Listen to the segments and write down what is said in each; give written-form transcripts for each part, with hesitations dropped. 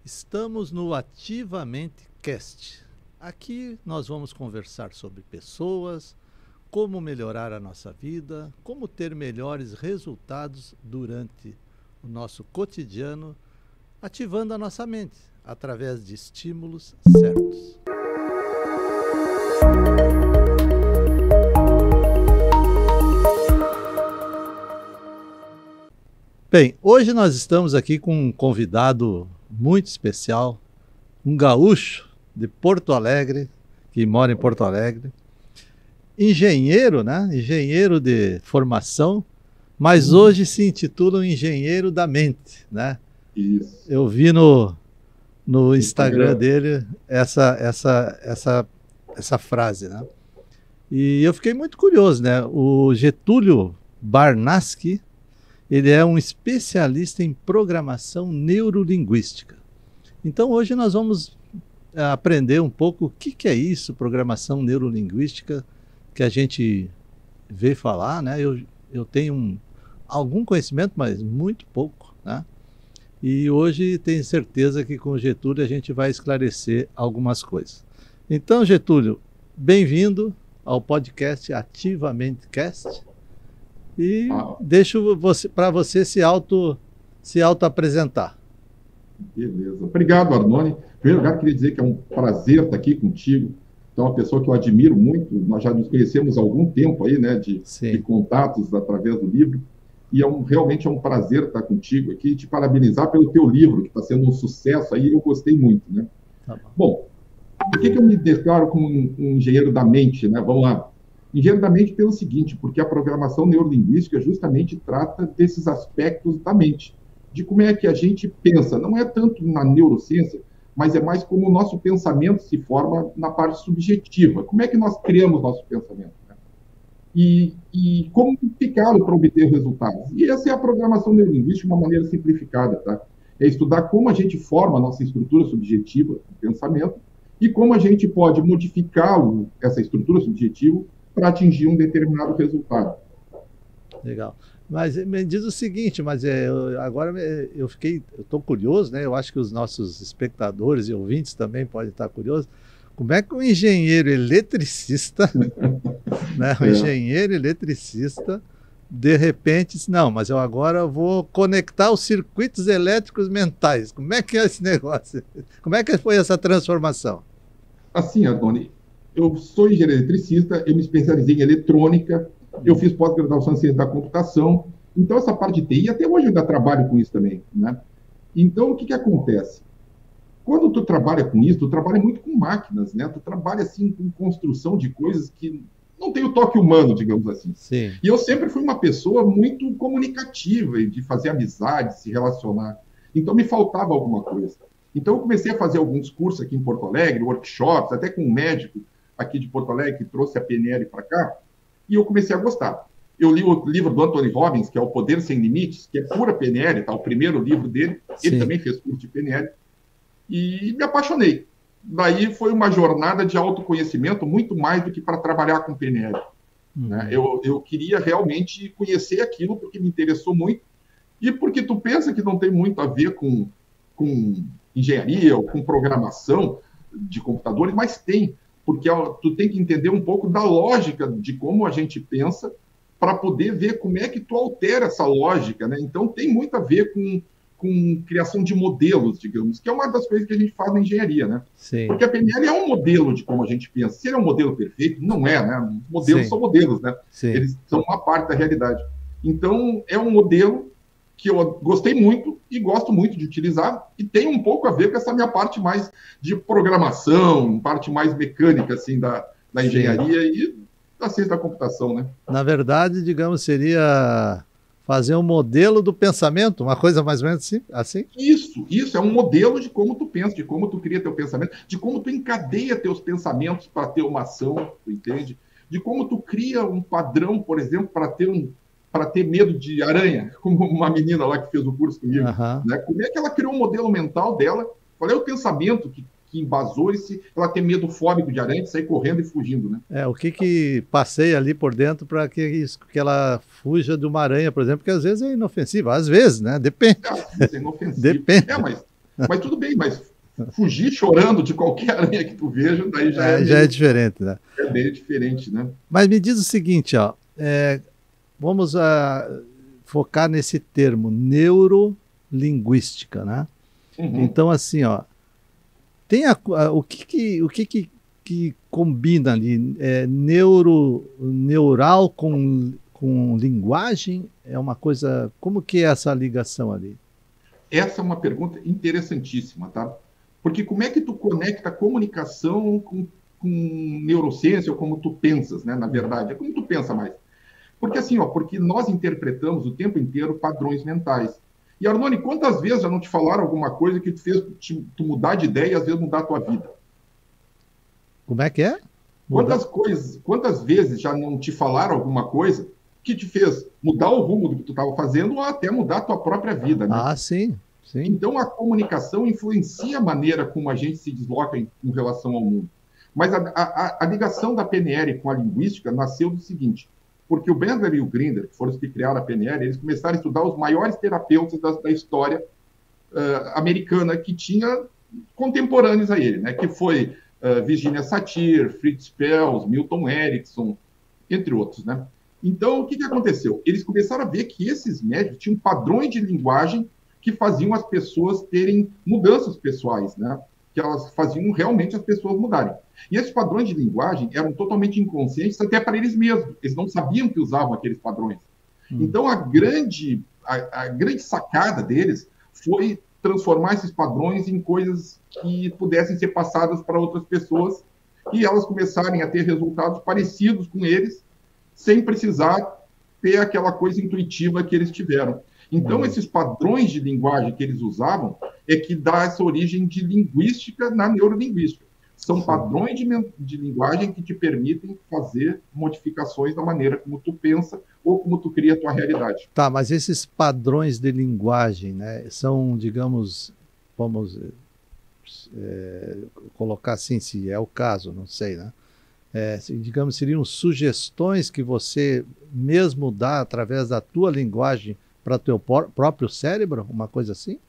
Estamos no Ativamente Cast. Aqui nós vamos conversar sobre pessoas, como melhorar a nossa vida, como ter melhores resultados durante o nosso cotidiano, ativando a nossa mente através de estímulos certos. Bem, hoje nós estamos aqui com um convidado muito especial, um gaúcho de Porto Alegre, que mora em Porto Alegre, engenheiro, né? Engenheiro de formação, mas hoje se intitula um engenheiro da mente, né? Isso. Eu vi no Instagram dele essa frase, né? E eu fiquei muito curioso, né? O Getúlio Barnaschi, ele é um especialista em programação neurolinguística. Então hoje nós vamos aprender um pouco o que é isso, programação neurolinguística, que a gente vê falar, né? Eu tenho algum conhecimento, mas muito pouco, né? E hoje tenho certeza que com o Getúlio a gente vai esclarecer algumas coisas. Então, Getúlio, bem-vindo ao podcast Ativamente Cast. E deixo para você se auto-apresentar. Beleza. Obrigado, Arnone. Em primeiro lugar, queria dizer que é um prazer estar aqui contigo. Então, uma pessoa que eu admiro muito. Nós já nos conhecemos há algum tempo aí, né, de contatos através do livro. E realmente é um prazer estar contigo aqui e te parabenizar pelo teu livro, que está sendo um sucesso aí. Eu gostei muito, né? Tá bom. Por que eu me declaro como um engenheiro da mente, né? Vamos lá. Engenheiro da mente pelo seguinte, porque a programação neurolinguística justamente trata desses aspectos da mente, de como é que a gente pensa. Não é tanto na neurociência, mas é mais como o nosso pensamento se forma na parte subjetiva. Como é que nós criamos nosso pensamento, né? E como aplicá-lo para obter resultados. E essa é a programação neurolinguística de uma maneira simplificada, tá? É estudar como a gente forma a nossa estrutura subjetiva do pensamento e como a gente pode modificá-lo, essa estrutura subjetiva, para atingir um determinado resultado. Legal. Mas me diz o seguinte, agora eu estou curioso, né? Eu acho que os nossos espectadores e ouvintes também podem estar curiosos. Como é que um engenheiro eletricista, né? Um engenheiro eletricista, de repente, diz, não, mas eu agora vou conectar os circuitos elétricos mentais. Como é que é esse negócio? Como é que foi essa transformação? Assim, Antônio, eu sou engenheiro eletricista, eu me especializei em eletrônica, eu fiz pós-graduação em ciência da computação, então essa parte de TI, até hoje eu ainda trabalho com isso também, né? Então, o que acontece? Quando tu trabalha com isso, tu trabalha muito com máquinas, né? Tu trabalha, assim, com construção de coisas que não tem o toque humano, digamos assim. Sim. E eu sempre fui uma pessoa muito comunicativa, de fazer amizade, se relacionar. Então, me faltava alguma coisa. Então, eu comecei a fazer alguns cursos aqui em Porto Alegre, workshops, até com um médico aqui de Porto Alegre, que trouxe a PNL para cá, e eu comecei a gostar. Eu li o livro do Anthony Robbins, que é O Poder Sem Limites, que é pura PNL, tá? O primeiro livro dele. Sim. Ele também fez curso de PNL. E me apaixonei. Daí foi uma jornada de autoconhecimento, muito mais do que para trabalhar com PNL. Né? Eu queria realmente conhecer aquilo, porque me interessou muito, e porque tu pensa que não tem muito a ver com engenharia ou com programação de computadores, mas tem. Porque tu tem que entender um pouco da lógica de como a gente pensa para poder ver como é que tu altera essa lógica, né? Então, tem muito a ver com criação de modelos, digamos, que é uma das coisas que a gente faz na engenharia, né? Sim. Porque a PNL é um modelo de como a gente pensa. Se ele é um modelo perfeito, não é, né? Modelos Sim. são modelos, né? Sim. Eles são uma parte da realidade. Então, é um modelo que eu gostei muito e gosto muito de utilizar, e tem um pouco a ver com essa minha parte mais de programação, parte mais mecânica, assim, da engenharia e da ciência da computação, né? Na verdade, digamos, seria fazer um modelo do pensamento, uma coisa mais ou menos assim? Isso é um modelo de como tu pensa, de como tu cria teu pensamento, de como tu encadeia teus pensamentos para ter uma ação, tu entende? De como tu cria um padrão, por exemplo, para ter medo de aranha, como uma menina lá que fez o curso comigo. Né? Como é que ela criou um modelo mental dela? Qual é o pensamento que embasou ela ter medo fóbico de aranha, de sair correndo e fugindo, né? O que passeia ali por dentro para que ela fuja de uma aranha, por exemplo, que às vezes é inofensiva, às vezes, né? Depende. Às vezes é inofensivo. Depende. Mas Mas tudo bem, mas fugir chorando de qualquer aranha que tu veja, daí já é diferente, né? É bem diferente, né? Mas me diz o seguinte, ó, vamos focar nesse termo, neurolinguística, né? Uhum. Então, assim, ó, tem o que combina ali? Neural com linguagem? É uma coisa... Como que é essa ligação ali? Essa é uma pergunta interessantíssima, tá? Porque como é que tu conecta a comunicação com neurociência ou como tu pensas, né? Na verdade, é como tu pensa mais. Porque assim, ó, porque nós interpretamos o tempo inteiro padrões mentais. E Arnone, quantas vezes já não te falaram alguma coisa que te fez tu mudar de ideia e às vezes mudar a tua vida? Como é que é? Quantas vezes já não te falaram alguma coisa que te fez mudar o rumo do que tu estava fazendo ou até mudar a tua própria vida, né? Ah, sim, sim. Então a comunicação influencia a maneira como a gente se desloca em relação ao mundo. Mas a ligação da PNL com a linguística nasceu do seguinte, porque o Bandler e o Grinder, que foram os que criaram a PNL, eles começaram a estudar os maiores terapeutas da história americana que tinha contemporâneos a ele, né? Que foi Virginia Satir, Fritz Perls, Milton Erickson, entre outros, né? Então, o que aconteceu? Eles começaram a ver que esses médicos tinham padrões de linguagem que faziam as pessoas terem mudanças pessoais, né? Que elas faziam realmente as pessoas mudarem. E esses padrões de linguagem eram totalmente inconscientes até para eles mesmos. Eles não sabiam que usavam aqueles padrões. Então, a grande sacada deles foi transformar esses padrões em coisas que pudessem ser passadas para outras pessoas e elas começarem a ter resultados parecidos com eles, sem precisar ter aquela coisa intuitiva que eles tiveram. Então, esses padrões de linguagem que eles usavam é que dá essa origem de linguística na neurolinguística. São padrões de linguagem que te permitem fazer modificações da maneira como tu pensa ou como tu cria a tua realidade. Tá, mas esses padrões de linguagem, né, são, digamos, vamos colocar assim, se é o caso, não sei, né? Digamos, seriam sugestões que você mesmo dá através da tua linguagem para o teu próprio cérebro? Uma coisa assim?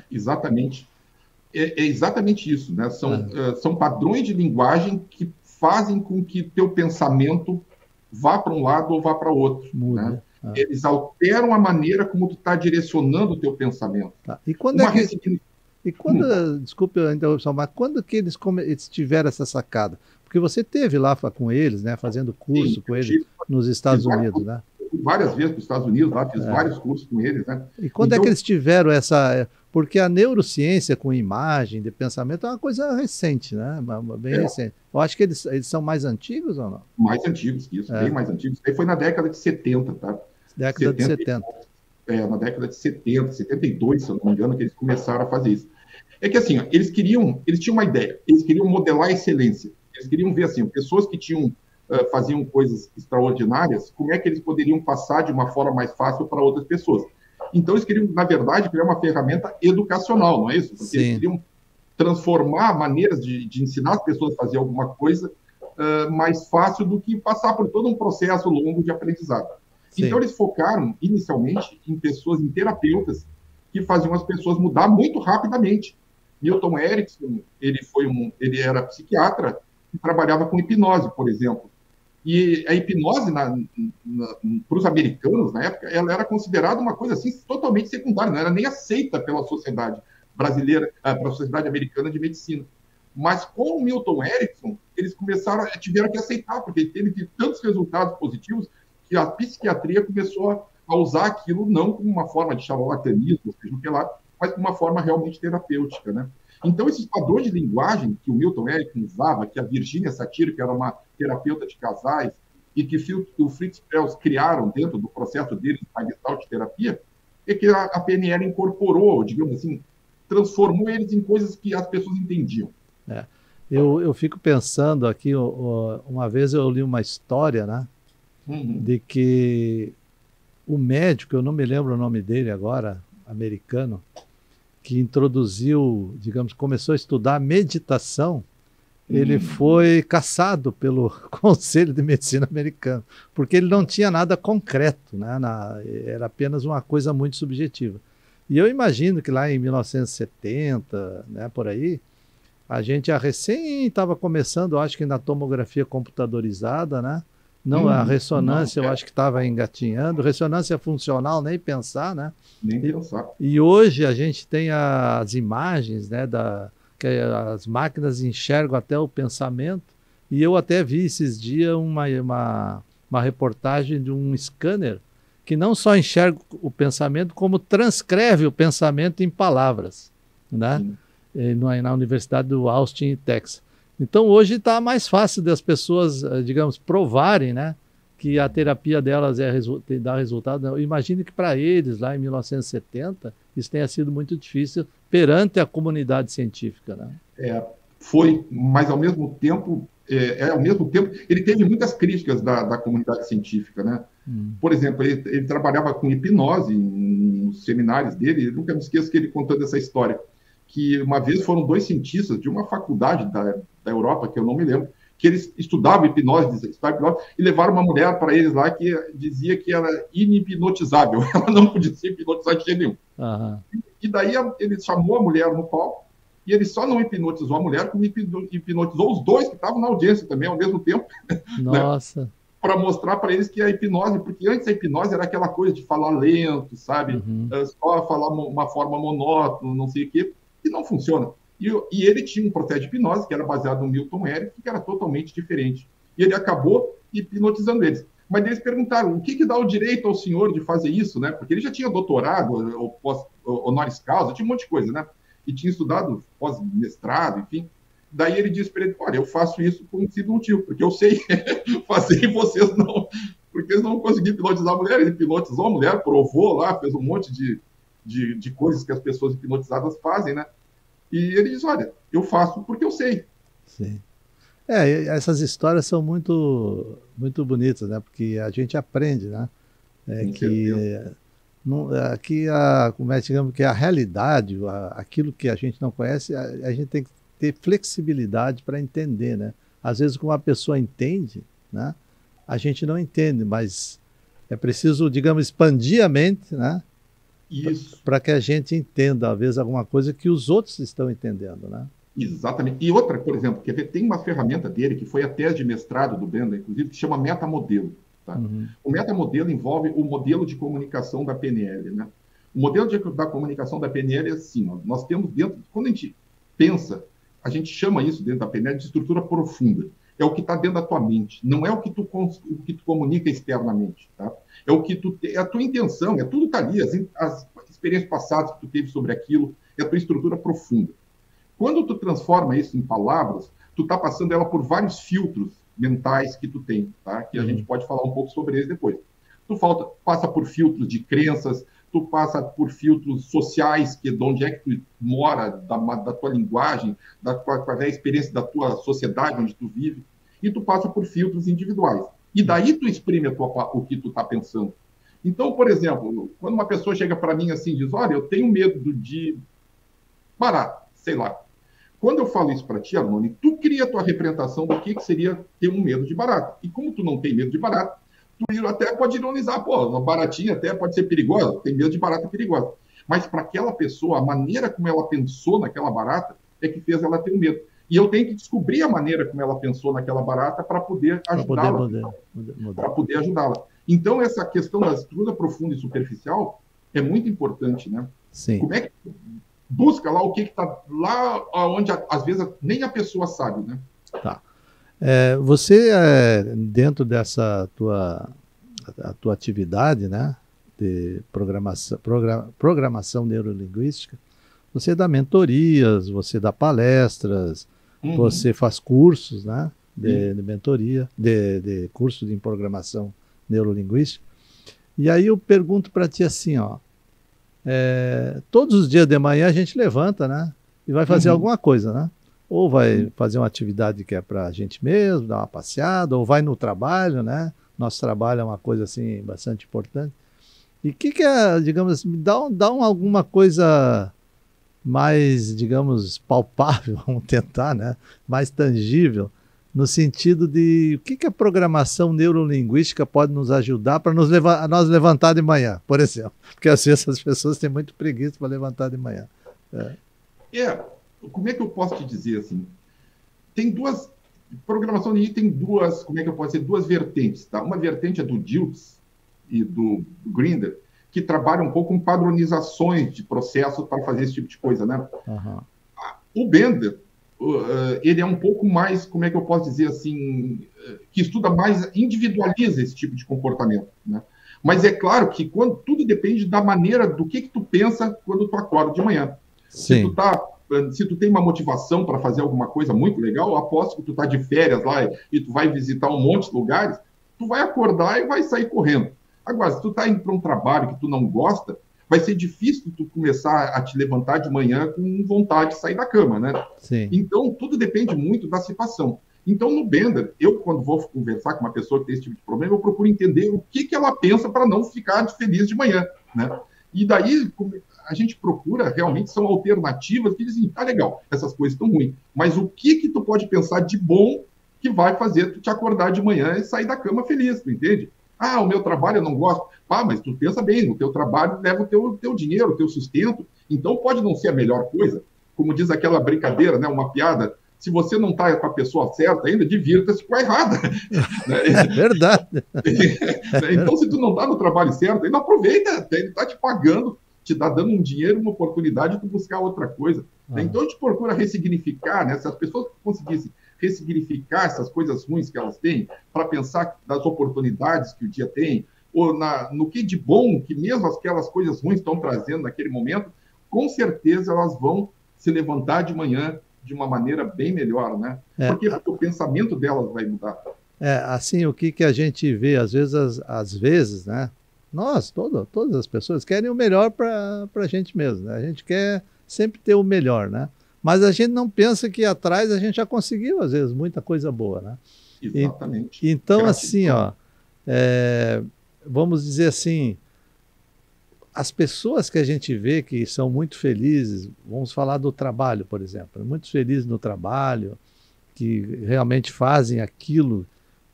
Exatamente. É exatamente isso, né? São padrões de linguagem que fazem com que teu pensamento vá para um lado ou vá para outro. Né? Eles alteram a maneira como tu está direcionando o teu pensamento. Tá. E quando desculpe a interrupção, mas quando que eles tiveram essa sacada? Porque você teve lá com eles, né, fazendo curso com eles nos Estados Unidos, né? Várias vezes para os Estados Unidos, lá fiz vários cursos com eles, né? E quando é que eles tiveram essa... Porque a neurociência com imagem de pensamento é uma coisa recente, né? Bem recente. Eu acho que eles são mais antigos ou não? Mais antigos que isso, bem mais antigos. Aí foi na década de 70, tá? Década de 70. Na década de 70, 72, se eu não me engano, que eles começaram a fazer isso. É que assim, ó, eles tinham uma ideia, eles queriam modelar a excelência. Eles queriam ver assim, pessoas que faziam coisas extraordinárias, como é que eles poderiam passar de uma forma mais fácil para outras pessoas. Então, eles queriam, na verdade, criar uma ferramenta educacional, não é isso? Porque eles queriam transformar maneiras de ensinar as pessoas a fazer alguma coisa mais fácil do que passar por todo um processo longo de aprendizado. Sim. Então, eles focaram, inicialmente, em terapeutas que faziam as pessoas mudar muito rapidamente. Milton Erickson, ele era psiquiatra e trabalhava com hipnose, por exemplo. E a hipnose, para os americanos, na época, ela era considerada uma coisa assim, totalmente secundária, não era nem aceita pela sociedade brasileira, pela sociedade americana de medicina. Mas com o Milton Erickson, eles tiveram que aceitar, porque ele teve tantos resultados positivos que a psiquiatria começou a usar aquilo não como uma forma de charlatanismo, seja o que lá, mas como uma forma realmente terapêutica, né? Então, esses padrões de linguagem que o Milton Erickson usava, que a Virginia Satir, que era uma terapeuta de casais, e que o Fritz Perls criaram dentro do processo deles da Gestalt terapia, é que a PNL incorporou, digamos assim, transformou eles em coisas que as pessoas entendiam. Eu fico pensando aqui, uma vez eu li uma história, né, de que o médico, eu não me lembro o nome dele agora, americano, que introduziu, digamos, começou a estudar meditação, ele foi caçado pelo Conselho de Medicina americano, porque ele não tinha nada concreto, né? Era apenas uma coisa muito subjetiva. E eu imagino que lá em 1970, né, por aí, a gente já recém estava começando, acho que na tomografia computadorizada, né? Não, a ressonância eu acho que estava engatinhando, ressonância funcional, nem pensar, né? Nem pensar. E hoje a gente tem as imagens, né, que as máquinas enxergam até o pensamento, e eu até vi esses dias uma reportagem de um scanner que não só enxerga o pensamento, como transcreve o pensamento em palavras, né? Na Universidade do Austin, Texas. Então, hoje está mais fácil das pessoas, digamos, provarem, né, que a terapia delas dá resultado. Imagine que para eles, lá em 1970, isso tenha sido muito difícil perante a comunidade científica, né? Foi, mas ao mesmo tempo, ele teve muitas críticas da comunidade científica, né? Por exemplo, ele trabalhava com hipnose nos seminários dele. Eu nunca me esqueço que ele contando essa história, que uma vez foram 2 cientistas de uma faculdade da Europa, que eu não me lembro, que eles estudavam hipnose e levaram uma mulher para eles lá que dizia que era inhipnotizável, ela não podia ser hipnotizada de jeito nenhum. E daí ele chamou a mulher no palco, e ele só não hipnotizou a mulher, como hipnotizou os 2 que estavam na audiência também ao mesmo tempo. Nossa! Né? Para mostrar para eles que a hipnose, porque antes a hipnose era aquela coisa de falar lento, sabe? Só falar uma forma monótona, não sei o quê, e não funciona. E ele tinha um processo de hipnose que era baseado no Milton Erickson, que era totalmente diferente. E ele acabou hipnotizando eles. Mas eles perguntaram, o que dá o direito ao senhor de fazer isso, né? Porque ele já tinha doutorado, honoris causa, tinha um monte de coisa, né? E tinha estudado pós-mestrado, enfim. Daí ele disse para ele, olha, eu faço isso por um simples motivo, porque eu sei fazer e vocês não. Porque eles não conseguiram hipnotizar a mulher, ele hipnotizou a mulher, provou lá, fez um monte de coisas que as pessoas hipnotizadas fazem, né? E ele diz, olha, eu faço porque eu sei. Sim. Essas histórias são muito, muito bonitas, né? Porque a gente aprende, né? Digamos que a realidade, aquilo que a gente não conhece, a gente tem que ter flexibilidade para entender, né? Às vezes, como a pessoa entende, né? A gente não entende, mas é preciso, digamos, expandir a mente, né? Isso. Para que a gente entenda, às vezes, alguma coisa que os outros estão entendendo, né? Exatamente. E outra, por exemplo, quer ver, tem uma ferramenta dele, que foi a tese de mestrado do Benda, inclusive, que chama metamodelo. Tá? O metamodelo envolve o modelo de comunicação da PNL, né? O modelo da comunicação da PNL é assim, nós temos dentro, quando a gente pensa, a gente chama isso dentro da PNL de estrutura profunda. É o que está dentro da tua mente, não é o que tu comunica externamente, tá? É a tua intenção, tudo está ali, as experiências passadas que tu teve sobre aquilo, é a tua estrutura profunda. Quando tu transforma isso em palavras, tu está passando ela por vários filtros mentais que tu tem, tá? Que a gente pode falar um pouco sobre eles depois. Tu passa por filtros de crenças, tu passa por filtros sociais, que é de onde é que tu mora, da tua linguagem, qual é a experiência da tua sociedade onde tu vive, e tu passa por filtros individuais. E daí tu exprime o que tu está pensando. Então, por exemplo, quando uma pessoa chega para mim assim e diz, olha, eu tenho medo de barata, sei lá. Quando eu falo isso para ti, Arnone, tu cria a tua representação do que seria ter um medo de barata. E como tu não tem medo de barata, tu até pode ironizar, pô, uma baratinha até pode ser perigosa, tem medo de barata perigosa. Mas para aquela pessoa, a maneira como ela pensou naquela barata é que fez ela ter um medo. E eu tenho que descobrir a maneira como ela pensou naquela barata para poder ajudá-la. Para poder ajudá-la. Então, essa questão da estrutura profunda e superficial é muito importante, né? Sim. Como é que busca lá o que está lá onde, às vezes, nem a pessoa sabe, né? Tá. Você, dentro dessa tua atividade, né, de programação neurolinguística, você dá mentorias, você dá palestras, você faz cursos, né, de mentoria, de curso de programação neurolinguística. E aí eu pergunto para ti assim, ó, todos os dias de manhã a gente levanta, né, e vai fazer alguma coisa, né? Ou vai fazer uma atividade que é para a gente mesmo, dar uma passeada, ou vai no trabalho, né? Nosso trabalho é uma coisa assim bastante importante. E o que é, digamos assim, dá alguma coisa mais, digamos, palpável, vamos tentar, né? Mais tangível no sentido de o que a programação neurolinguística pode nos ajudar para nós levantar de manhã, por exemplo. Porque às vezes as pessoas têm muito preguiça para levantar de manhã. Como é que eu posso te dizer assim? Tem duas... Programação tem duas, como é que eu posso dizer, duas vertentes, tá? Uma vertente é do Dilts e do Grinder, que trabalha um pouco com padronizações de processos para fazer esse tipo de coisa, né? Uhum. O Bender, ele é um pouco mais, como é que eu posso dizer assim, que estuda mais, individualiza esse tipo de comportamento, né? Mas é claro que tudo depende da maneira do que tu pensa quando tu acorda de manhã. Sim. Se tu tem uma motivação para fazer alguma coisa muito legal, eu aposto que tu tá de férias lá e tu vai visitar um monte de lugares, tu vai acordar e vai sair correndo. Agora, se tu tá indo para um trabalho que tu não gosta, vai ser difícil tu começar a te levantar de manhã com vontade de sair da cama, né? Sim. Então, tudo depende muito da situação. Então, no Bender, eu, quando vou conversar com uma pessoa que tem esse tipo de problema, eu procuro entender o que ela pensa para não ficar feliz de manhã, né? E daí, a gente procura, realmente, são alternativas que dizem, tá legal, essas coisas estão ruins, mas o que tu pode pensar de bom que vai fazer tu te acordar de manhã e sair da cama feliz, tu entende? Ah, o meu trabalho eu não gosto. Mas tu pensa bem, o teu trabalho leva o teu dinheiro, o teu sustento, então pode não ser a melhor coisa. Como diz aquela brincadeira, né, uma piada, se você não está com a pessoa certa ainda, divirta-se com a errada. É verdade. Então, se tu não está no trabalho certo, ainda aproveita, ele está te pagando, te dá dando um dinheiro, uma oportunidade de tu buscar outra coisa. Então, a gente procura ressignificar, né, se as pessoas conseguissem ressignificar essas coisas ruins que elas têm, para pensar nas oportunidades que o dia tem, ou no que de bom que mesmo aquelas coisas ruins estão trazendo naquele momento, com certeza elas vão se levantar de manhã de uma maneira bem melhor, né? Porque o pensamento delas vai mudar. Assim, o que a gente vê, às vezes, né? Nós, todas as pessoas querem o melhor para a gente mesmo, né? A gente quer sempre ter o melhor, né? Mas a gente não pensa que atrás a gente já conseguiu, às vezes, muita coisa boa, né? Exatamente. Então, assim, vamos dizer assim, as pessoas que a gente vê que são muito felizes, vamos falar do trabalho, por exemplo, muito felizes no trabalho, que realmente fazem aquilo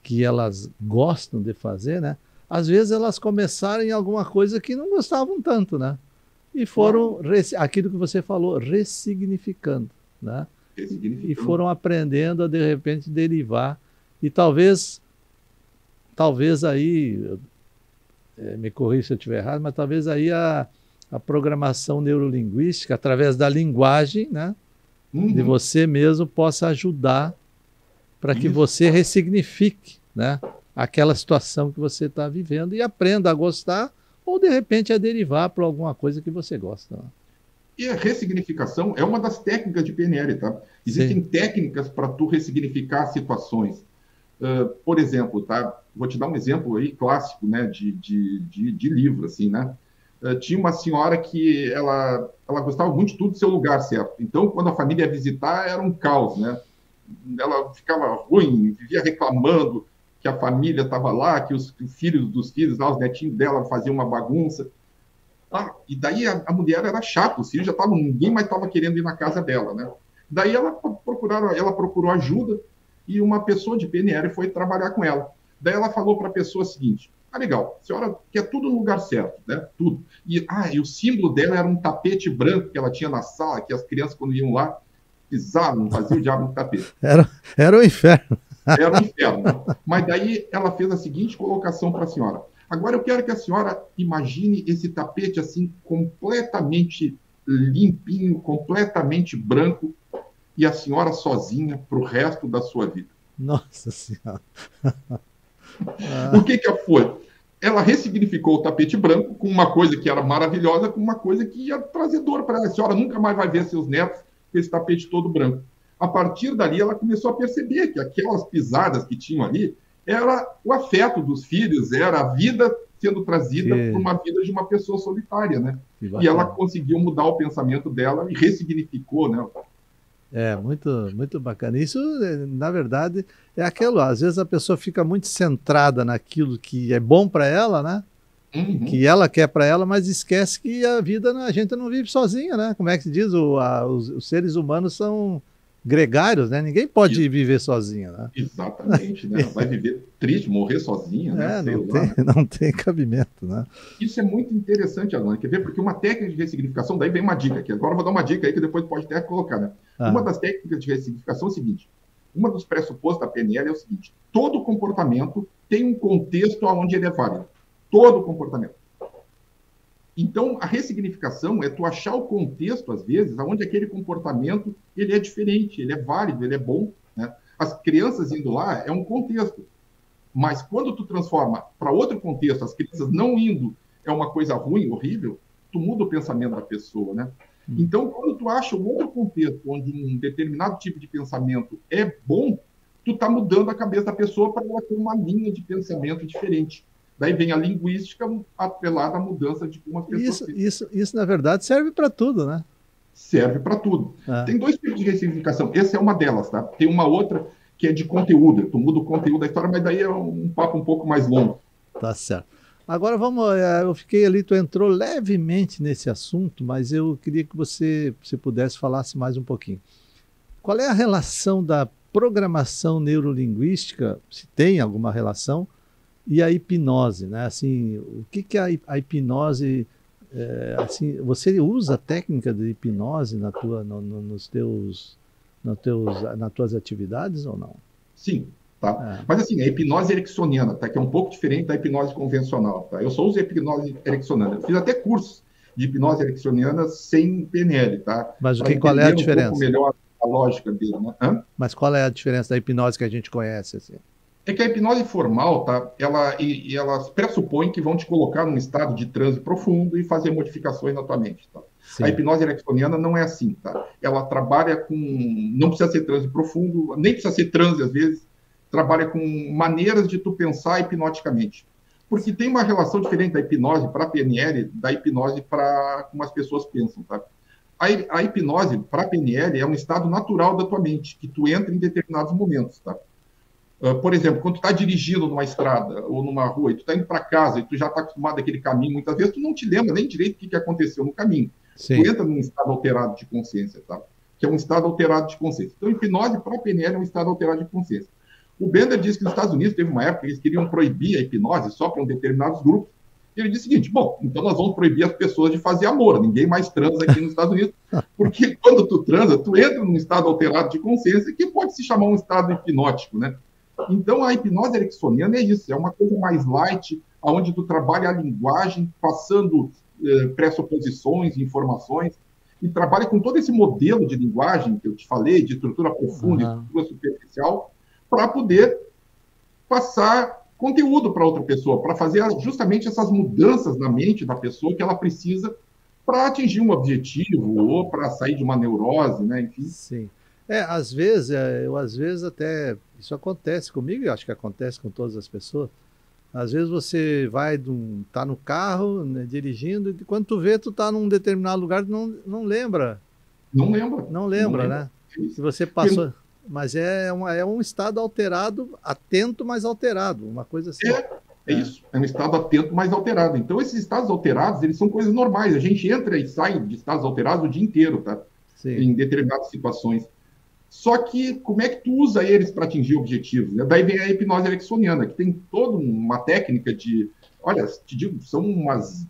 que elas gostam de fazer, né? Às vezes elas começaram em alguma coisa que não gostavam tanto, né? E foram, aquilo que você falou, ressignificando, né? E foram aprendendo a, de repente, derivar. E talvez aí, me corrija se eu estiver errado, mas talvez aí a programação neurolinguística, através da linguagem, né? De você mesmo, possa ajudar para que você ressignifique, né? Aquela situação que você está vivendo e aprenda a gostar ou, de repente, a derivar para alguma coisa que você gosta. Né? E a ressignificação é uma das técnicas de PNL, tá? Existem técnicas para tu ressignificar situações. Por exemplo, tá? Vou te dar um exemplo aí clássico, né? De livro, assim, né? Tinha uma senhora que ela gostava muito de tudo do seu lugar certo. Então, quando a família ia visitar, era um caos, né? Ela ficava ruim, vivia reclamando que a família estava lá, que os filhos dos filhos, lá, os netinhos dela faziam uma bagunça. E daí a mulher era chata, os filhos já estavam, ninguém mais estava querendo ir na casa dela, né? Daí ela procurou ajuda e uma pessoa de PNL foi trabalhar com ela. Daí ela falou para a pessoa o seguinte: legal, a senhora quer tudo no lugar certo, né? Tudo. E o símbolo dela era um tapete branco que ela tinha na sala, que as crianças, quando iam lá, pisavam, faziam o diabo no tapete. Era o inferno. Era um inferno. Mas daí ela fez a seguinte colocação para a senhora: agora eu quero que a senhora imagine esse tapete assim, completamente limpinho, completamente branco, e a senhora sozinha para o resto da sua vida. Nossa Senhora! O que foi? Ela ressignificou o tapete branco com uma coisa que era maravilhosa, com uma coisa que ia trazer dor para ela. A senhora nunca mais vai ver seus netos com esse tapete todo branco. A partir dali, ela começou a perceber que aquelas pisadas que tinham ali era o afeto dos filhos, era a vida sendo trazida para uma vida de uma pessoa solitária, né? E ela conseguiu mudar o pensamento dela e ressignificou, né? Muito, muito bacana. Isso, na verdade, é aquilo. Às vezes a pessoa fica muito centrada naquilo que é bom para ela, né? Que ela quer para ela, mas esquece que a vida, a gente não vive sozinha, né? Como é que se diz? Os seres humanos são gregários, né? Ninguém pode viver sozinho, né? Exatamente, né? Vai viver triste, morrer sozinho, né? Não tem cabimento, né? Isso é muito interessante, Alana. Quer ver? Porque uma técnica de ressignificação, daí vem uma dica aqui. Agora eu vou dar uma dica aí que depois pode até colocar, né? Uma das técnicas de ressignificação é o seguinte: uma dos pressupostos da PNL é o seguinte: todo comportamento tem um contexto onde ele é válido. Todo comportamento. Então, a ressignificação é tu achar o contexto, às vezes, onde aquele comportamento ele é diferente, ele é válido, ele é bom, né? As crianças indo lá é um contexto. Mas quando tu transforma para outro contexto, as crianças não indo é uma coisa ruim, horrível, tu muda o pensamento da pessoa, né? Então, quando tu acha um outro contexto onde um determinado tipo de pensamento é bom, tu tá mudando a cabeça da pessoa para ela ter uma linha de pensamento diferente. Daí vem a linguística atrelada à mudança de como as pessoas... Isso, na verdade, serve para tudo, né? Serve para tudo. Tem dois tipos de ressignificação. Essa é uma delas, tá? Tem uma outra que é de conteúdo. Tu muda o conteúdo da história, mas daí é um papo um pouco mais longo. Tá certo. Agora vamos, eu fiquei ali, tu entrou levemente nesse assunto, mas eu queria que você pudesse falasse mais um pouquinho. Qual é a relação da programação neurolinguística, se tem alguma relação, e a hipnose, né? Assim, o que é a hipnose? Assim, você usa a técnica de hipnose nas tuas atividades ou não? Sim, tá. Mas assim, a hipnose ericksoniana, tá? Que é um pouco diferente da hipnose convencional, tá? Eu só uso a hipnose ericksoniana. Eu fiz até cursos de hipnose ericksoniana sem PNL, tá? Mas qual é a diferença? Um pouco melhor a lógica dele, né? Mas qual é a diferença da hipnose que a gente conhece, assim? É que a hipnose formal, tá? Ela pressupõe que vão te colocar num estado de transe profundo e fazer modificações na tua mente, tá? A hipnose ericksoniana não é assim, tá? Ela trabalha com... Não precisa ser transe profundo, nem precisa ser transe, às vezes. Trabalha com maneiras de tu pensar hipnoticamente. Porque tem uma relação diferente da hipnose para a PNL, da hipnose para como as pessoas pensam, tá? A hipnose para a PNL é um estado natural da tua mente, que tu entra em determinados momentos, tá? Por exemplo, quando tu está dirigindo numa estrada ou numa rua e tu está indo para casa e tu já está acostumado àquele caminho, muitas vezes tu não te lembra nem direito o que aconteceu no caminho. Sim. Tu entra num estado alterado de consciência, tá? Que é um estado alterado de consciência. Então, hipnose para a PNL é um estado alterado de consciência. O Bender disse que nos Estados Unidos teve uma época que eles queriam proibir a hipnose só para determinados grupos. E ele disse o seguinte: bom, então nós vamos proibir as pessoas de fazer amor. Ninguém mais transa aqui nos Estados Unidos, porque quando tu transa, tu entra num estado alterado de consciência que pode se chamar um estado hipnótico, né? Então, a hipnose ericksoniana é isso, é uma coisa mais light, onde tu trabalha a linguagem, passando pressuposições, informações, e trabalha com todo esse modelo de linguagem que eu te falei, de estrutura profunda, estrutura superficial, para poder passar conteúdo para outra pessoa, para fazer justamente essas mudanças na mente da pessoa que ela precisa para atingir um objetivo ou para sair de uma neurose, né? Enfim. Sim. Às vezes até, isso acontece comigo, e acho que acontece com todas as pessoas. Às vezes você tá no carro, né, dirigindo, e quando tu vê, tu tá num determinado lugar, não lembra. Não lembra, né? Que você passou. Mas é um estado alterado, atento, mas alterado, uma coisa assim. É isso, é um estado atento, mas alterado. Então, esses estados alterados, eles são coisas normais. A gente entra e sai de estados alterados o dia inteiro, tá? Sim. Em determinadas situações. Só que como é que tu usa eles para atingir objetivos? Né? Daí vem a hipnose ericksoniana, que tem toda uma técnica de... Olha, te digo, são umas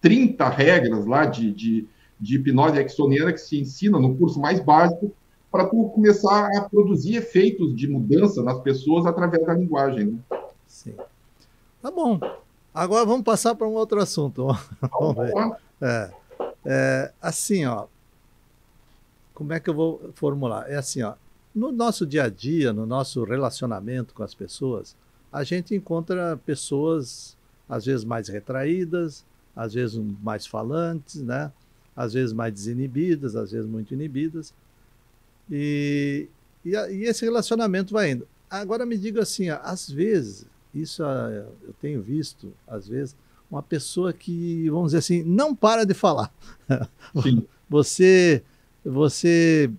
30 regras lá de hipnose ericksoniana que se ensina no curso mais básico para tu começar a produzir efeitos de mudança nas pessoas através da linguagem. Né? Sim. Tá bom. Agora vamos passar para um outro assunto. Vamos ver. Assim, ó. Como é que eu vou formular? É assim, ó, no nosso dia a dia, no nosso relacionamento com as pessoas, a gente encontra pessoas, às vezes mais retraídas, às vezes mais falantes, né? Às vezes mais desinibidas, às vezes muito inibidas. E esse relacionamento vai indo. Agora me diga assim, ó, às vezes, isso eu tenho visto, às vezes, uma pessoa que, vamos dizer assim, não para de falar. Sim. Você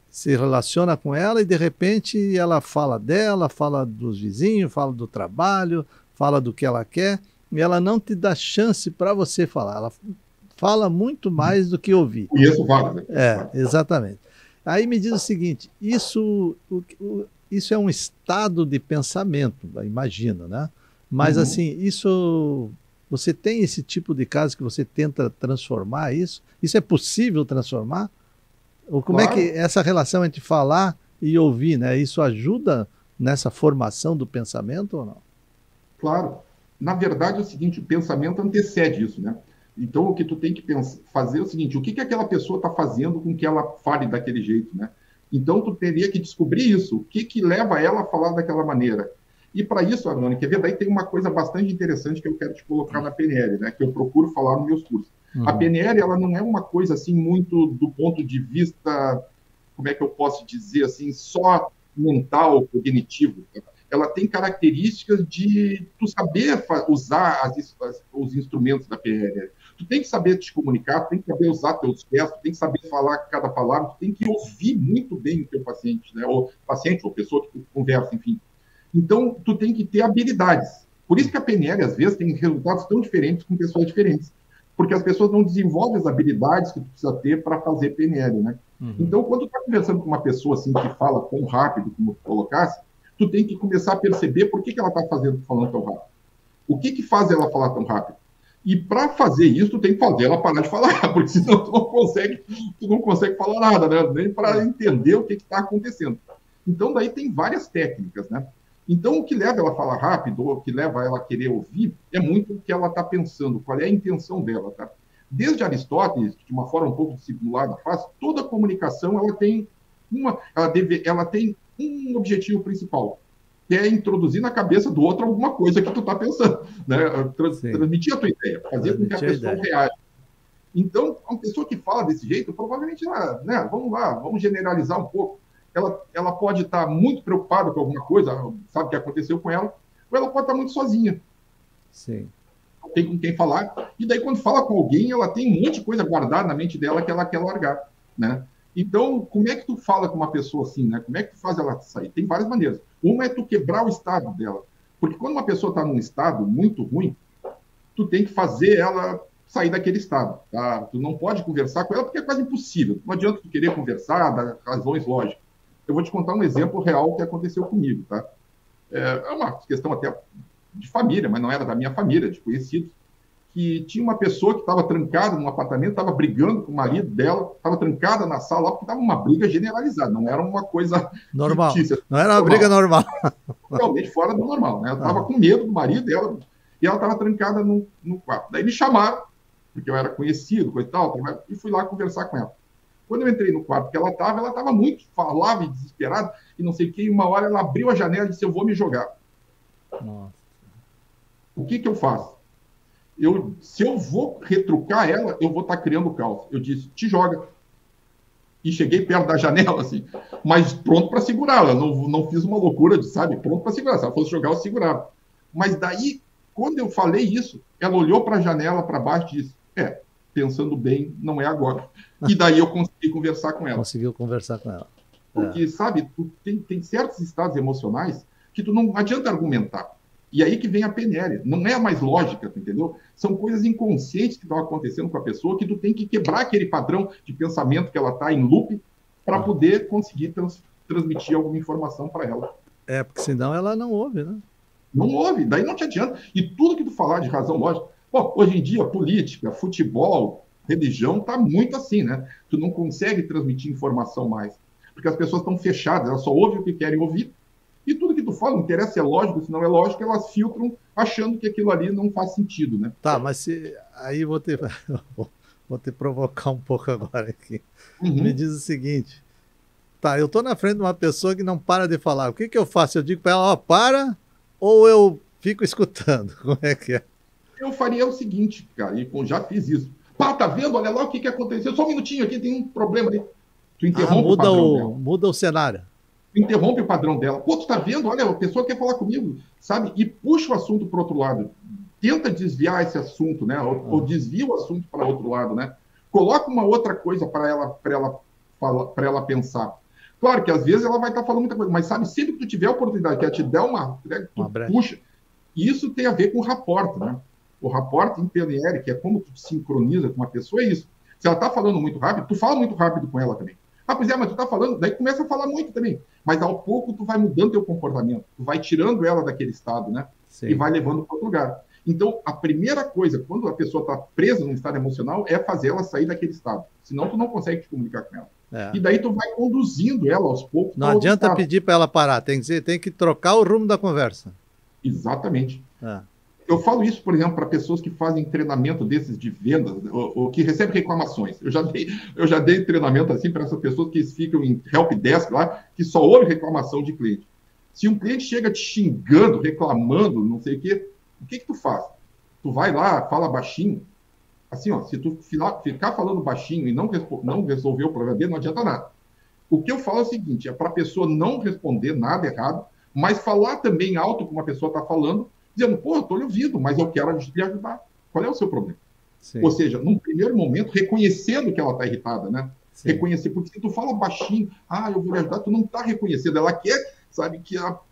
se relaciona com ela e, de repente, ela fala dela, fala dos vizinhos, fala do trabalho, fala do que ela quer, e ela não te dá chance para você falar. Ela fala muito mais do que ouvir. Conheço vários. Exatamente. Aí me diz o seguinte, isso é um estado de pensamento, imagino, né? Mas assim, isso... Você tem esse tipo de caso que você tenta transformar isso? Isso é possível transformar? Ou como é que essa relação entre falar e ouvir, né? Isso ajuda nessa formação do pensamento ou não? Claro. Na verdade é o seguinte, o pensamento antecede isso, né? Então o que tu tem que fazer é o seguinte, o que aquela pessoa está fazendo com que ela fale daquele jeito, né? Então tu teria que descobrir isso, o que leva ela a falar daquela maneira. E para isso, Arnone, quer ver? Daí tem uma coisa bastante interessante que eu quero te colocar na PNL, né? Que eu procuro falar nos meus cursos. A PNL, ela não é uma coisa assim muito do ponto de vista, como é que eu posso dizer assim, só mental, cognitivo. Ela tem características de tu saber usar os instrumentos da PNL. Tu tem que saber te comunicar, tu tem que saber usar teus gestos, tu tem que saber falar cada palavra, tu tem que ouvir muito bem o teu paciente, né? Ou paciente, ou pessoa que tu conversa, enfim. Então, tu tem que ter habilidades. Por isso que a PNL, às vezes, tem resultados tão diferentes com pessoas diferentes. Porque as pessoas não desenvolvem as habilidades que tu precisa ter para fazer PNL, né? Então, quando tu está conversando com uma pessoa assim que fala tão rápido como tu colocasse, tu tem que começar a perceber por que ela está falando tão rápido. O que faz ela falar tão rápido? E para fazer isso, tu tem que fazer ela parar de falar, porque senão tu não consegue falar nada, né? Nem para entender o que está acontecendo. Então, daí tem várias técnicas, né? Então, o que leva ela a falar rápido, ou o que leva ela a querer ouvir, é muito o que ela está pensando, qual é a intenção dela, tá? Desde Aristóteles, de uma forma um pouco dissimulada, toda comunicação ela tem um objetivo principal, que é introduzir na cabeça do outro alguma coisa que tu está pensando, né? Transmitir a tua ideia, fazer com que a pessoa reaja. Então, uma pessoa que fala desse jeito, provavelmente, né, vamos generalizar um pouco, ela pode estar muito preocupada com alguma coisa, sabe o que aconteceu com ela, ou ela pode estar muito sozinha. Sim. Não tem com quem falar. E daí, quando fala com alguém, ela tem um monte de coisa guardada na mente dela que ela quer largar, né? Então, como é que tu fala com uma pessoa assim, né? Como é que tu faz ela sair? Tem várias maneiras. Uma é tu quebrar o estado dela. Porque quando uma pessoa está num estado muito ruim, tu tem que fazer ela sair daquele estado, tá? Tu não pode conversar com ela porque é quase impossível. Não adianta tu querer conversar, dar razões lógicas. Eu vou te contar um exemplo real que aconteceu comigo, tá? É uma questão até de família, mas não era da minha família, de conhecidos, que tinha uma pessoa que estava trancada num apartamento, estava brigando com o marido dela, estava trancada na sala, porque estava uma briga generalizada, não era uma coisa normal, fictícia, não era uma briga normal. Realmente fora do normal, né? Ela estava com medo do marido dela, e ela estava trancada no quarto. Daí me chamaram, porque eu era conhecido, coisa e tal, e fui lá conversar com ela. Quando eu entrei no quarto que ela estava muito, falava e desesperada, e não sei o que, e uma hora ela abriu a janela e disse, eu vou me jogar. Nossa. O que eu faço? Se eu vou retrucar ela, eu vou estar criando caos. Eu disse, te joga. E cheguei perto da janela, assim, mas pronto para segurá-la. Não fiz uma loucura, sabe? Pronto para segurar. Se ela fosse jogar, eu segurava. Mas daí, quando eu falei isso, ela olhou para a janela, para baixo e disse, pensando bem, não é agora. E daí eu consegui conversar com ela. Conseguiu conversar com ela. Porque, sabe, tem certos estados emocionais que tu não adianta argumentar. E aí que vem a PNL. Não é mais lógica, entendeu? São coisas inconscientes que estão acontecendo com a pessoa que tu tem que quebrar aquele padrão de pensamento que ela está em loop para poder conseguir transmitir alguma informação para ela. Porque senão ela não ouve, né? Não ouve, daí não te adianta. E tudo que tu falar de razão lógica... hoje em dia, política, futebol, religião, está muito assim, né? Tu não consegue transmitir informação mais. Porque as pessoas estão fechadas, elas só ouvem o que querem ouvir. E tudo que tu fala, não interessa se é lógico, se não é lógico, elas filtram achando que aquilo ali não faz sentido, né? Tá, mas aí vou te provocar um pouco agora aqui. Me diz o seguinte, tá, eu tô na frente de uma pessoa que não para de falar, o que eu faço? Eu digo para ela, para, ou eu fico escutando? Como é que é? Eu faria o seguinte, cara, e já fiz isso. Pá, tá vendo? Olha lá o que aconteceu. Só um minutinho aqui, tem um problema ali. Tu interrompe o padrão dela. Muda o cenário. Tu interrompe o padrão dela. Pô, tu tá vendo? Olha, a pessoa quer falar comigo, sabe? E puxa o assunto para outro lado. Tenta desviar esse assunto, né? Ou desvia o assunto para outro lado, né? Coloca uma outra coisa para ela pensar. Claro que às vezes ela vai estar falando muita coisa, mas sabe, sempre que tu tiver a oportunidade, que ela te der uma puxa. E isso tem a ver com o rapport, né? O rapport em PNL, que é como tu te sincroniza com uma pessoa, é isso. Se ela está falando muito rápido, tu fala muito rápido com ela também. Ah, pois é, mas tu tá falando, daí começa a falar muito também. Mas ao pouco tu vai mudando teu comportamento, tu vai tirando ela daquele estado, né? Sim. E vai levando para outro lugar. Então, a primeira coisa, quando a pessoa está presa num estado emocional, é fazer ela sair daquele estado. Senão tu não consegue te comunicar com ela. E daí tu vai conduzindo ela aos poucos. Não adianta pedir para ela parar, tem que trocar o rumo da conversa. Exatamente. Eu falo isso, por exemplo, para pessoas que fazem treinamento desses de vendas, ou que recebem reclamações. Eu já dei treinamento assim para essas pessoas que ficam em help desk lá, que só ouvem reclamação de cliente. Se um cliente chega te xingando, reclamando, não sei o que tu faz? Tu vai lá, fala baixinho. Assim, ó, se tu ficar falando baixinho e não resolver o problema dele, não adianta nada. O que eu falo é o seguinte, é para a pessoa não responder nada errado, mas falar também alto como a pessoa está falando, dizendo, pô, eu estou lhe ouvindo, mas eu quero lhe ajudar. Qual é o seu problema? Sim. Ou seja, num primeiro momento, reconhecendo que ela está irritada, né? Sim. Reconhecer, porque se tu fala baixinho, eu vou lhe ajudar, tu não está reconhecendo, ela quer, sabe,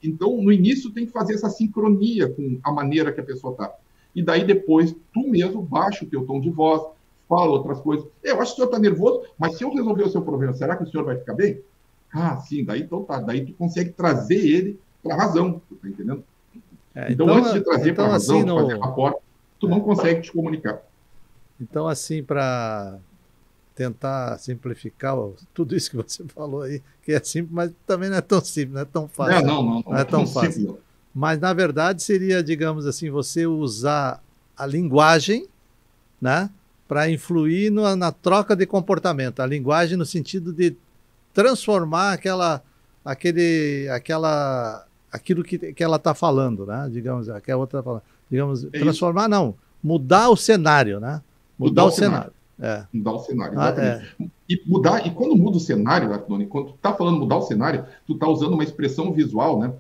então, no início tem que fazer essa sincronia com a maneira que a pessoa está. E daí depois, tu mesmo baixa o teu tom de voz, fala outras coisas. Eu acho que o senhor está nervoso, mas se eu resolver o seu problema, será que o senhor vai ficar bem? Sim, daí então tá. Daí tu consegue trazer ele para a razão, tu tá entendendo? Então, antes de trazer para a razão, assim, fazer rapport, tu não consegue te comunicar. Então, assim, para tentar simplificar tudo isso que você falou aí, que é simples, mas também não é tão simples, não é tão fácil. Não é tão fácil. Simples. Mas, na verdade, seria, digamos assim, você usar a linguagem, né, para influir na troca de comportamento. A linguagem no sentido de transformar aquilo que ela está falando, né? Digamos, que a outra fala. Digamos, transformar, não. Mudar o cenário, né? Mudar o cenário. Mudar o cenário, exatamente. E quando muda o cenário, Arnone, quando tu está falando mudar o cenário, tu está usando uma expressão visual, né?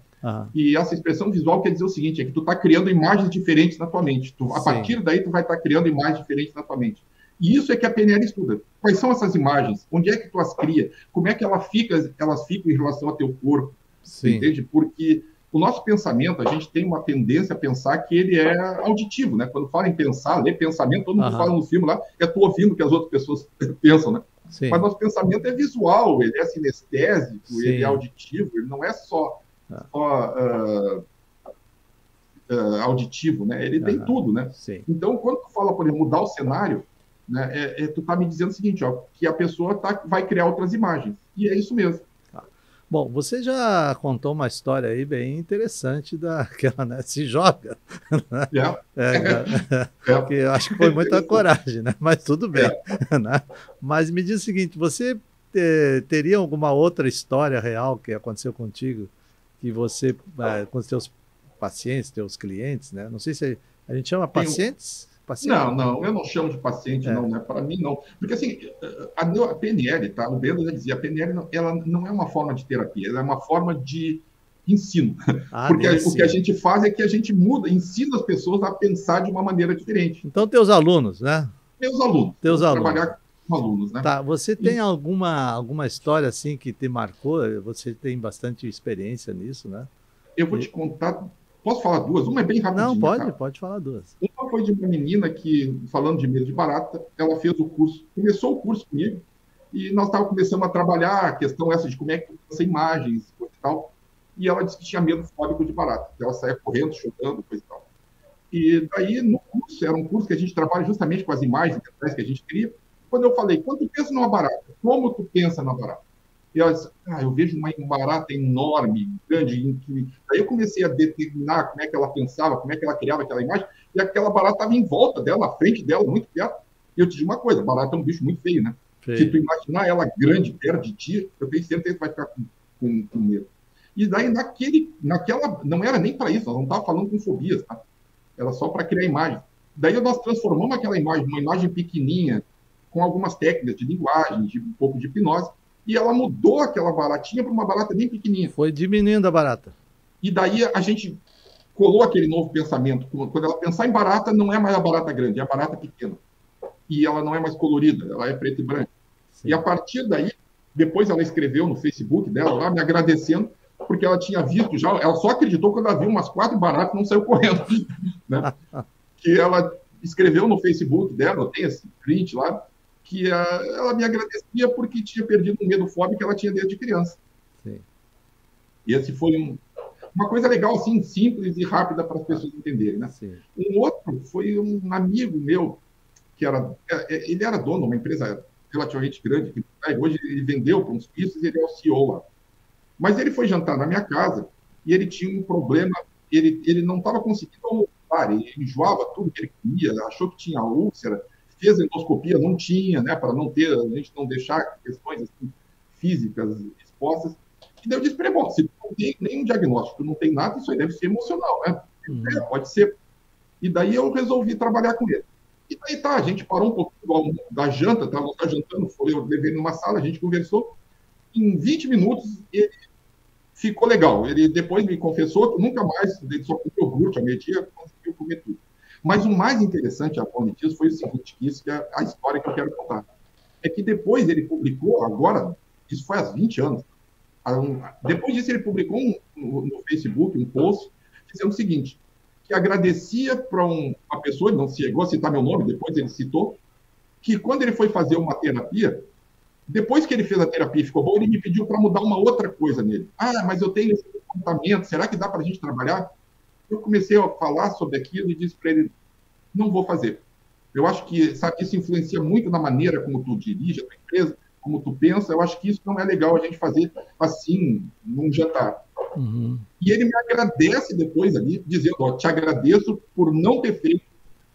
E essa expressão visual quer dizer o seguinte, é que tu está criando imagens diferentes na tua mente. A partir daí, tu vai estar criando imagens diferentes na tua mente. E isso é que a PNL estuda. Quais são essas imagens? Onde é que tu as cria? Como é que elas ficam em relação ao teu corpo? Sim. Entende? Porque o nosso pensamento, a gente tem uma tendência a pensar que ele é auditivo, né? Quando fala em pensar, ler pensamento, todo mundo fala no filme lá, é tu ouvindo o que as outras pessoas pensam, né? Sim. Mas nosso pensamento é visual, ele é sinestésico, sim, ele é auditivo, ele não é só auditivo, né? Ele tem tudo, né? Sim. Então, quando tu fala, por exemplo, mudar o cenário, né, tu tá me dizendo o seguinte, ó, que a pessoa vai criar outras imagens. E é isso mesmo. Bom, você já contou uma história aí bem interessante daquela, né? Se joga. Né? Que eu acho que foi muita coragem, né? Mas tudo bem. Né? Mas me diz o seguinte, você teria alguma outra história real que aconteceu contigo, que você, com os teus pacientes, teus clientes, né? Não sei se a gente chama pacientes? Não, eu não chamo de paciente, não, né? Para mim, não. Porque, assim, a PNL, tá? O Breno já dizia, a PNL ela não é uma forma de terapia, ela é uma forma de ensino. Porque o que a gente faz é que a gente ensina as pessoas a pensar de uma maneira diferente. Então, teus alunos, né? Meus alunos. Trabalhar com alunos, né? Tá, você tem alguma história, assim, que te marcou? Você tem bastante experiência nisso, né? Eu vou te contar... Posso falar duas? Uma é bem rapidinha. Não, pode falar duas. Uma foi de uma menina que, falando de medo de barata, ela fez o curso, começou o curso comigo, e nós estávamos começando a trabalhar a questão essa de como é que essa imagens e tal, e ela disse que tinha medo fóbico de barata, que ela saía correndo, chutando, coisa e tal. E daí, no curso, era um curso que a gente trabalha justamente com as imagens que a gente cria, quando eu falei, quando tu pensa numa barata, como tu pensa na barata? E ela disse, eu vejo uma barata enorme, grande. Aí eu comecei a determinar como é que ela pensava, como é que ela criava aquela imagem, e aquela barata estava em volta dela, na frente dela, muito perto. E eu te digo uma coisa, barata é um bicho muito feio, né? Sim. Se tu imaginar ela grande, perto de ti, eu tenho certeza que vai ficar com medo. E daí, naquela, não era nem para isso, nós não estávamos falando com fobias, tá? Era só para criar imagem. Daí nós transformamos aquela imagem, uma imagem pequenininha, com algumas técnicas de linguagem, de um pouco de hipnose, e ela mudou aquela baratinha para uma barata bem pequenininha. Foi diminuindo a barata. E daí a gente colou aquele novo pensamento. Quando ela pensar em barata, não é mais a barata grande, é a barata pequena. E ela não é mais colorida, ela é preta e branca. Sim. E a partir daí, depois ela escreveu no Facebook dela, lá, me agradecendo, porque ela tinha visto já, ela só acreditou quando ela viu umas 4 baratas e não saiu correndo. Né? Que ela escreveu no Facebook dela, tem esse print lá, que ela me agradecia porque tinha perdido um medo fóbico que ela tinha desde criança. Sim. E esse foi uma coisa legal, assim, simples e rápida para as pessoas entenderem, né? Sim. Um outro foi um amigo meu, ele era dono de uma empresa relativamente grande, que hoje ele vendeu para uns suíços e ele é o CEO lá. Mas ele foi jantar na minha casa e ele tinha um problema, ele não estava conseguindo almoçar, ele enjoava tudo que ele comia, achou que tinha úlcera, fez endoscopia, não tinha, né, para não ter, a gente não deixar questões assim, físicas expostas. E daí eu disse para ele, bom, se não tem nenhum diagnóstico, não tem nada, isso aí deve ser emocional, né? Pode ser. E daí eu resolvi trabalhar com ele. E daí tá, a gente parou um pouquinho da janta, estávamos jantando, eu levei ele numa sala, a gente conversou. Em 20 minutos, ele ficou legal. Ele depois me confessou que nunca mais, ele só comeu iogurte ao meio-dia, conseguiu comer tudo. Mas o mais interessante, a Apone disso, foi o seguinte, que isso que é a história que eu quero contar. É que depois ele publicou, agora, isso foi há 20 anos, depois disso ele publicou no Facebook um post dizendo o seguinte, que agradecia para uma pessoa, ele não chegou a citar meu nome, depois ele citou, que quando ele foi fazer uma terapia, depois que ele fez a terapia e ficou bom, ele me pediu para mudar uma outra coisa nele. Ah, mas eu tenho esse comportamento, será que dá para a gente trabalhar? Eu comecei a falar sobre aquilo e disse para ele, não vou fazer. Eu acho que, sabe, isso influencia muito na maneira como tu dirige a tua empresa, como tu pensa. Eu acho que isso não é legal a gente fazer assim, num jantar. Uhum. E ele me agradece depois ali, dizendo, ó, te agradeço por não ter feito,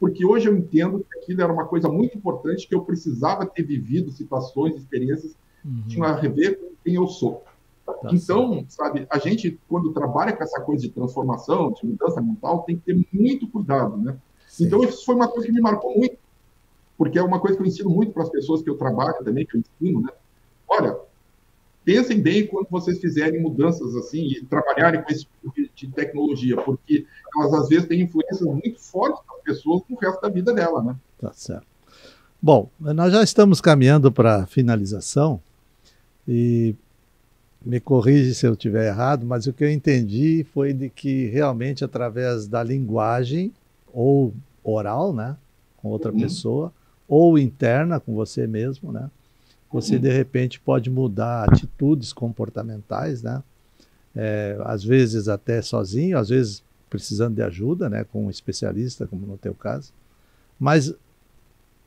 porque hoje eu entendo que aquilo era uma coisa muito importante, que eu precisava ter vivido situações, experiências que tinham a ver com quem eu sou. Tá então, certo. Sabe, a gente, quando trabalha com essa coisa de transformação, de mudança mental, tem que ter muito cuidado, né? Sim. Então, isso foi uma coisa que me marcou muito, porque é uma coisa que eu ensino muito para as pessoas que eu trabalho também, que eu ensino, né? Olha, pensem bem quando vocês fizerem mudanças assim e trabalharem com esse tipo de tecnologia, porque elas, às vezes, têm influências muito fortes nas pessoas no resto da vida dela, né? Tá certo. Bom, nós já estamos caminhando para a finalização e me corrige se eu estiver errado, mas o que eu entendi foi de que realmente através da linguagem ou oral, né, com outra pessoa, ou interna com você mesmo, né, você de repente pode mudar atitudes comportamentais, né, às vezes até sozinho, às vezes precisando de ajuda, né, com um especialista, como no teu caso, mas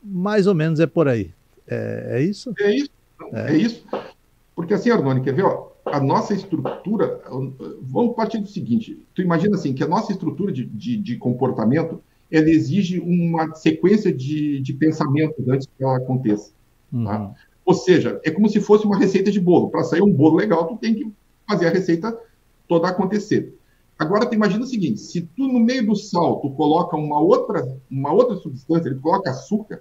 mais ou menos é por aí. É isso? É isso. É isso. Porque assim, Arnone, quer ver, ó, a nossa estrutura, vamos partir do seguinte, tu imagina assim, que a nossa estrutura de comportamento, ela exige uma sequência de pensamentos antes que ela aconteça. Tá? Ou seja, é como se fosse uma receita de bolo. Para sair um bolo legal, tu tem que fazer a receita toda acontecer. Agora, tu imagina o seguinte, se tu no meio do sal, tu coloca uma outra substância, tu coloca açúcar,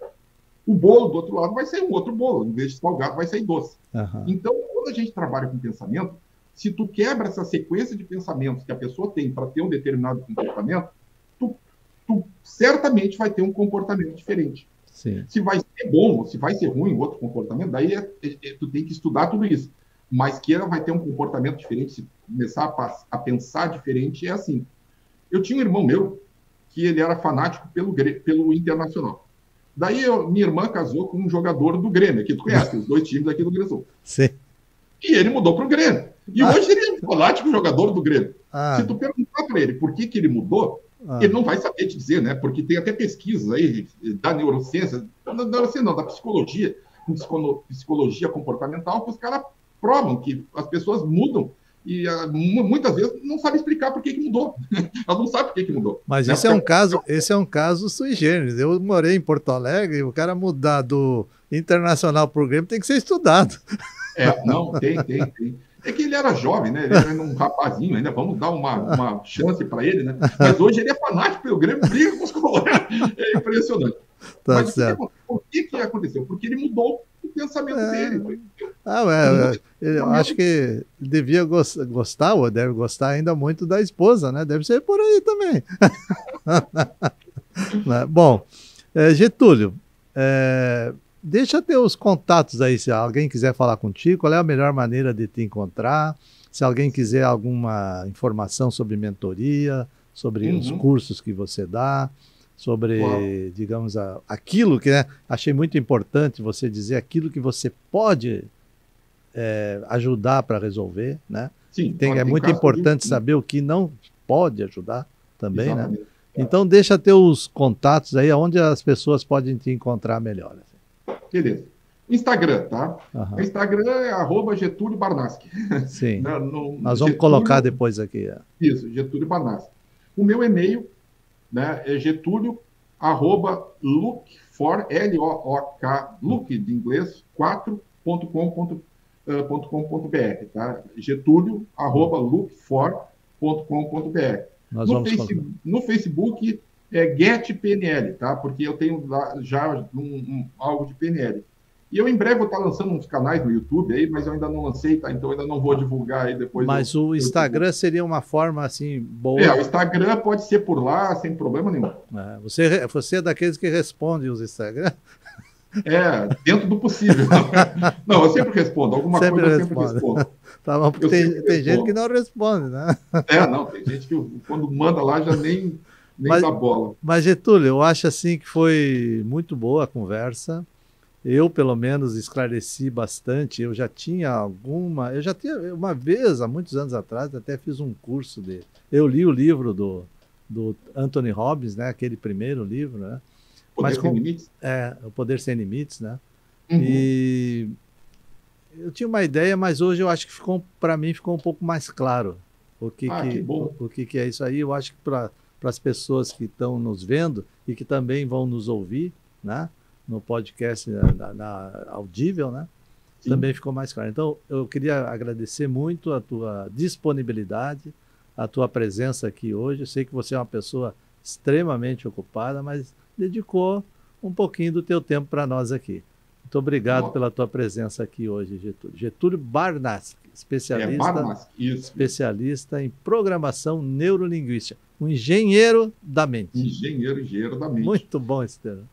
o bolo do outro lado vai sair um outro bolo, em vez de salgado vai sair doce. Então, quando a gente trabalha com pensamento, se tu quebra essa sequência de pensamentos que a pessoa tem para ter um determinado comportamento, tu certamente vai ter um comportamento diferente. Sim. Se vai ser bom ou se vai ser ruim outro comportamento, daí tu tem que estudar tudo isso. Mas que ela vai ter um comportamento diferente, se começar a pensar diferente, é assim. Eu tinha um irmão meu que ele era fanático pelo Internacional. Daí minha irmã casou com um jogador do Grêmio, que tu conhece, os dois times aqui do Rio Grande do Sul. Sim. E ele mudou para o Grêmio. E hoje ele é um fanático jogador do Grêmio. Se tu perguntar para ele por que ele mudou, ele não vai saber te dizer, né? Porque tem até pesquisas aí da neurociência, da psicologia, psicologia comportamental, que os caras provam que as pessoas mudam e muitas vezes não sabem explicar por que mudou. Elas não sabem por que mudou. Mas né? Esse é um caso sui generis. Eu morei em Porto Alegre e o cara mudar do Internacional para o Grêmio tem que ser estudado. Não, tem. É que ele era jovem, né? Ele era um rapazinho ainda, vamos dar uma chance para ele, né? Mas hoje ele é fanático pelo Grêmio, briga com os colegas. É impressionante. Tá. Mas certo. Por que aconteceu? Porque ele mudou o pensamento dele. Eu acho que ele devia gostar, ou deve gostar ainda muito da esposa, né? Deve ser por aí também. Bom, Getúlio, deixa ter os contatos aí, se alguém quiser falar contigo, qual é a melhor maneira de te encontrar, se alguém quiser alguma informação sobre mentoria, sobre os cursos que você dá, sobre, claro, digamos, aquilo que, né, achei muito importante você dizer aquilo que você pode ajudar para resolver, né? Sim, é muito importante saber o que não pode ajudar também, exatamente, né? Então deixa teus contatos aí, onde as pessoas podem te encontrar melhor. Assim. Beleza. Instagram, tá? Uhum. Instagram é @Getúlio Barnaschi. Sim. Nós vamos colocar depois aqui. Isso, Getúlio Barnaschi. O meu e-mail, né, é getulio@look4, L-O-O-K, look de inglês, 4.com.br, tá? getulio@look4.com.br. No Facebook é GetPNL, tá? Porque eu tenho já algo de PNL. E eu em breve vou estar lançando uns canais no YouTube aí, mas eu ainda não lancei, tá? Então eu ainda não vou divulgar aí depois. Mas o Instagram seria uma forma assim boa. O Instagram pode ser por lá, sem problema nenhum. Você é daqueles que responde os Instagram? Dentro do possível. Não, eu sempre respondo. Alguma coisa eu sempre respondo. Tá bom, porque tem gente que não responde, né? Não, tem gente que quando manda lá já nem dá bola. Mas, Getúlio, eu acho assim que foi muito boa a conversa. Eu, pelo menos, esclareci bastante. Eu já tinha uma vez, há muitos anos atrás, até fiz um curso eu li o livro do Anthony Robbins, né? Aquele primeiro livro, né? O Poder Sem Limites? O Poder Sem Limites, né? Uhum. E eu tinha uma ideia, mas hoje eu acho que para mim ficou um pouco mais claro o que é isso aí. Eu acho que para as pessoas que estão nos vendo e que também vão nos ouvir, né? No podcast audível, né? Sim. Também ficou mais claro. Então, eu queria agradecer muito a tua disponibilidade, a tua presença aqui hoje. Eu sei que você é uma pessoa extremamente ocupada, mas dedicou um pouquinho do teu tempo para nós aqui. Muito obrigado pela tua presença aqui hoje, Getúlio. Getúlio Barnaschi, especialista em programação neurolinguística, um engenheiro da mente. Engenheiro da mente. Muito bom esse termo.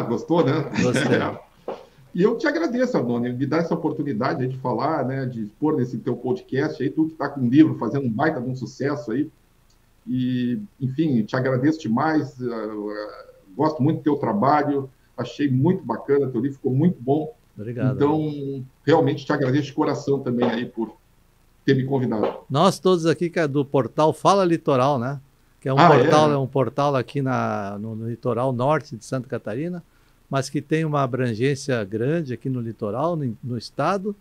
Gostou, né? Gostei. E eu te agradeço, Arnone, de dar essa oportunidade de falar, né, de expor nesse teu podcast aí, tu que está com um livro fazendo um baita de um sucesso aí. E, enfim, te agradeço demais, gosto muito do teu trabalho, achei muito bacana, teu livro ficou muito bom. Obrigado. Então, realmente te agradeço de coração também aí por ter me convidado. Nós todos aqui, que é do portal Fala Litoral, né? Que é um portal aqui no litoral norte de Santa Catarina, mas que tem uma abrangência grande aqui no litoral, no estado,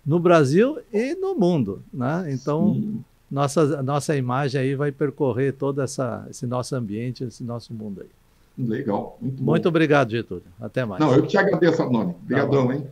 no Brasil e no mundo, né? Então, nossa imagem aí vai percorrer todo esse nosso ambiente, esse nosso mundo aí. Legal, muito bom. Muito obrigado, Getúlio. Até mais. Não, eu que te agradeço, Arnone. Obrigadão, hein?